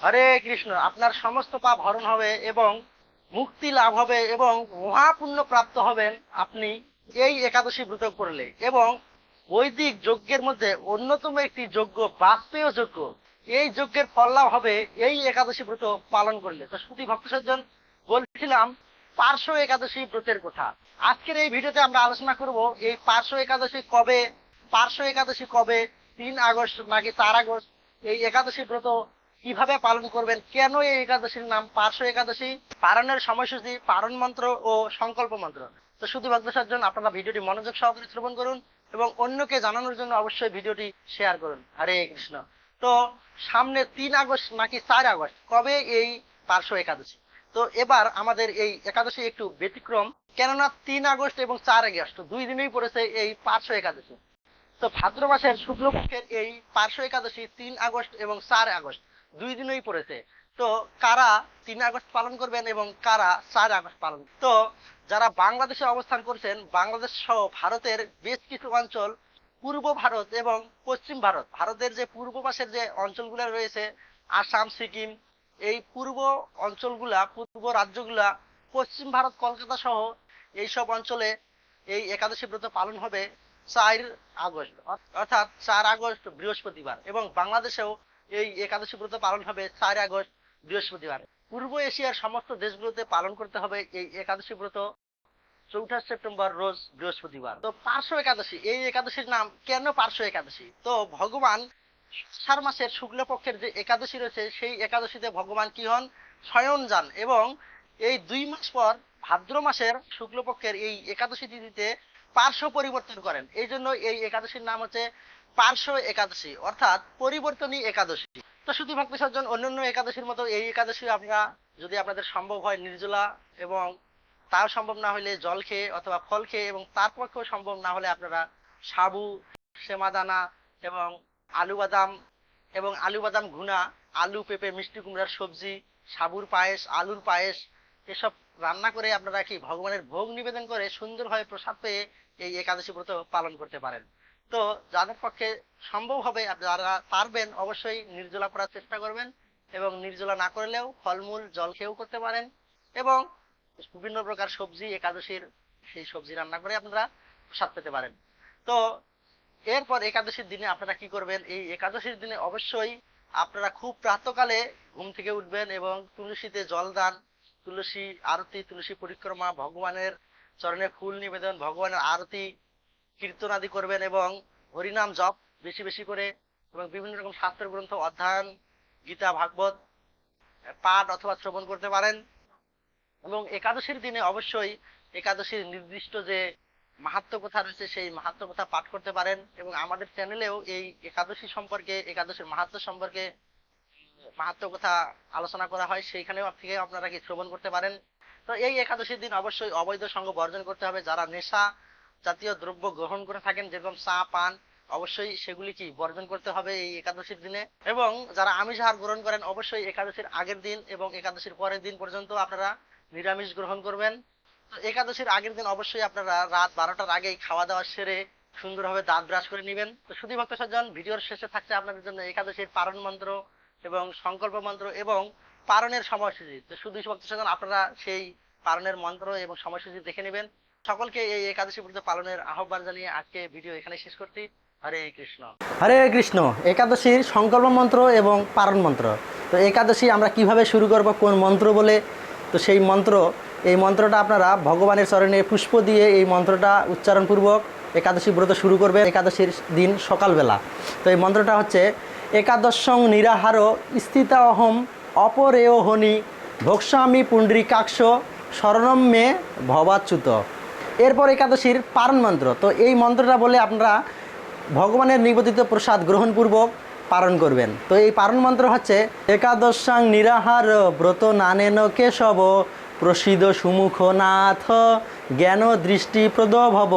হরে কৃষ্ণ। আপনার সমস্ত পাপ হরণ হবে এবং মুক্তি লাভ হবে এবং মহাপুণ্য প্রাপ্ত হবেন আপনি এই একাদশী ব্রত করলে। এবং বৈদিক যজ্ঞের মধ্যে অন্যতম একটি যজ্ঞ বাজপেয় যজ্ঞ, এই যজ্ঞের ফল লাভ হবে এই একাদশী ব্রত পালন করলে। তো শ্রুতি ভক্ত সজ্জন, বলছিলাম পার্শ্ব একাদশী ব্রতের কথা। আজকের এই ভিডিওতে আমরা আলোচনা করব এই পার্শ্ব একাদশী কবে, পার্শ্ব একাদশী কবে, 3 আগস্ট নাকি 4 আগস্ট, এই একাদশী ব্রত কিভাবে পালন করবেন, কেন এই একাদশীর নাম পার্শ্ব একাদশী, পালনের সময়সূচি, পালন মন্ত্র ও সংকল্প মন্ত্র। তো শুধু ভক্ত সজ্জন, আপনারা ভিডিওটি মনোযোগ সহকারে শ্রবণ করুন এবং অন্যকে জানানোর জন্য অবশ্যই ভিডিওটি শেয়ার করুন। হরে কৃষ্ণ। তো সামনে 3 আগস্ট নাকি 4 আগস্ট কবে এই পার্শ্ব একাদশী? তো এবার আমাদের এই একাদশী একটু ব্যতিক্রম, কেননা 3 আগস্ট এবং 4 আগস্ট 2 দিনেই পড়েছে এই পার্শ্ব একাদশী। তো ভাদ্র মাসের শুক্লপক্ষের এই পার্শ্ব একাদশী 3 আগস্ট এবং 4 আগস্ট 2 দিনেই পড়েছে। তো কারা 3 আগস্ট পালন করবেন এবং কারা 4 আগস্ট পালন? তো যারা বাংলাদেশে অবস্থান করছেন, বাংলাদেশ সহ ভারতের বেশ কিছু অঞ্চল, পূর্ব ভারত এবং পশ্চিম ভারত, ভারতের যে পূর্ব পাশের যে অঞ্চলগুলো রয়েছে, আসাম, সিকিম, এই পূর্ব অঞ্চলগুলা, পূর্ব রাজ্যগুলা, পশ্চিম ভারত, কলকাতা সহ এইসব অঞ্চলে এই একাদশী ব্রত পালন হবে 4 আগস্ট, অর্থাৎ 4 আগস্ট বৃহস্পতিবার। এবং বাংলাদেশেও এই একাদশী ব্রত পালন হবে 4 আগস্ট বৃহস্পতিবার। পূর্ব এশিয়ার সমস্ত দেশগুলোতে পালন করতে হবে এই একাদশী ব্রত 4 সেপ্টেম্বর রোজ বৃহস্পতিবার। তো পার্শ্ব একাদশী, এই একাদশীর নাম কেন পার্শ্ব একাদশী? তো ভগবান আষাঢ় মাসের শুক্লপক্ষের যে একাদশী রয়েছে, সেই একাদশীতে ভগবান কি হন? শয়ন যান। এবং এই 2 মাস পর ভাদ্র মাসের শুক্লপক্ষের এই একাদশী তিথিতে পার্শ্ব পরিবর্তন করেন। এই জন্য এই একাদশীর নাম হচ্ছে পার্শ্ব একাদশী, অর্থাৎ পরিবর্তনী একাদশী। তো শুধু ভক্তি সজ্জন, অন্যান্য একাদশীর মতো এই একাদশী আপনারা, যদি আপনাদের সম্ভব হয় নির্জলা, এবং তাও সম্ভব না হলে জল খেয়ে অথবা ফল খেয়ে, এবং তার পক্ষেও সম্ভব না হলে আপনারা সাবু, সেমাদানা এবং আলু বাদাম এবং আলু বাদাম ঘুনা, আলু পেঁপে মিষ্টি কুমড়ার সবজি, সাবুর পায়েস, আলুর পায়েস, এসব রান্না করে আপনারা কি ভগবানের ভোগ নিবেদন করে সুন্দরভাবে প্রসাদ পেয়ে এই একাদশী ব্রত পালন করতে পারেন। তো যাদের পক্ষে সম্ভব হবে, যারা পারবেন, অবশ্যই নির্জলা করার চেষ্টা করবেন। এবং নির্জলা না করলেও ফলমূল জল খেয়েও করতে পারেন। এবং বিভিন্ন প্রকার সবজি, একাদশীর সেই সবজি রান্না করে আপনারা প্রসাদ পেতে পারেন। তো এরপর একাদশীর দিনে আপনারা কি করবেন? এই একাদশীর দিনে অবশ্যই আপনারা খুব প্রাতকালে ঘুম থেকে উঠবেন এবং তুলসীতে জল দান, তুলসী আরতি, তুলসী পরিক্রমা, ভগবানের চরণে ফুল নিবেদন, ভগবানের আরতি, কীর্তন আদি করবেন এবং হরিনাম জপ বেশি বেশি করে, এবং বিভিন্ন রকম শাস্ত্র গ্রন্থ অধ্যয়ন, গীতা, ভাগবত পাঠ অথবা শ্রবণ করতে পারেন। এবং একাদশীর দিনে অবশ্যই একাদশীর নির্দিষ্ট যে মাহাত্ম্য কথা রয়েছে, সেই মাহাত্ম্য কথা পাঠ করতে পারেন। এবং আমাদের চ্যানেলেও এই একাদশী সম্পর্কে, একাদশীর মাহাত্ম্য সম্পর্কে মাহাত্ম্য কথা আলোচনা করা হয়, সেইখানেও থেকে আপনারা কি শ্রবণ করতে পারেন। তো এই একাদশীর দিন অবশ্যই অবৈধ সঙ্গ বর্জন করতে হবে। যারা নেশা জাতীয় দ্রব্য গ্রহণ করে থাকেন, যেরকম চা, পান, অবশ্যই সেগুলি কি বর্জন করতে হবে এই একাদশীর দিনে। এবং যারা আমিষ আহার গ্রহণ করেন, অবশ্যই একাদশীর আগের দিন এবং একাদশীর পরের দিন পর্যন্ত আপনারা নিরামিষ গ্রহণ করবেন। তো একাদশীর আগের দিন অবশ্যই আপনারা রাত 12টার আগেই খাওয়া দাওয়া সেরে সুন্দরভাবে দাঁত ব্রাশ করে নেবেন। তো শুধু ভক্ত সজ্জন, ভিডিওর শেষে থাকছে আপনাদের জন্য একাদশীর পারণ মন্ত্র এবং সংকল্প মন্ত্র এবং পারণের সময়সূচি। তো শুধু ভক্ত সজ্জন, আপনারা সেই পারণের মন্ত্র এবং সময়সূচি দেখে নেবেন। সকলকে এই একাদশী ব্রত পালনের আহ্বান জানিয়ে আজকে ভিডিও এখানে শেষ করছি। হরে কৃষ্ণ। হরে কৃষ্ণ। একাদশীর সংকল্প মন্ত্র এবং পারণ মন্ত্র। তো একাদশী আমরা কিভাবে শুরু করব, কোন মন্ত্র বলে? তো সেই মন্ত্র, এই মন্ত্রটা আপনারা ভগবানের চরণে পুষ্প দিয়ে এই মন্ত্রটা উচ্চারণপূর্বক একাদশী ব্রত শুরু করবে একাদশীর দিন সকালবেলা। তো এই মন্ত্রটা হচ্ছে: একাদশং নিরাহার স্থিতা অহম অপরেয় হনি ভোক্সামি পুণ্ডরীকাক্ষ শরণম মে ভবাচ্যুত। এরপর একাদশীর পারণ মন্ত্র। তো এই মন্ত্রটা বলে আপনারা ভগবানের নিবেদিত প্রসাদ গ্রহণপূর্বক পালন করবেন। তো এই পারণ মন্ত্র হচ্ছে: একাদশাং নিরাহার ব্রত নানেন কেশব প্রসিদ সুমুখ নাথ জ্ঞান দৃষ্টি প্রদ ভব।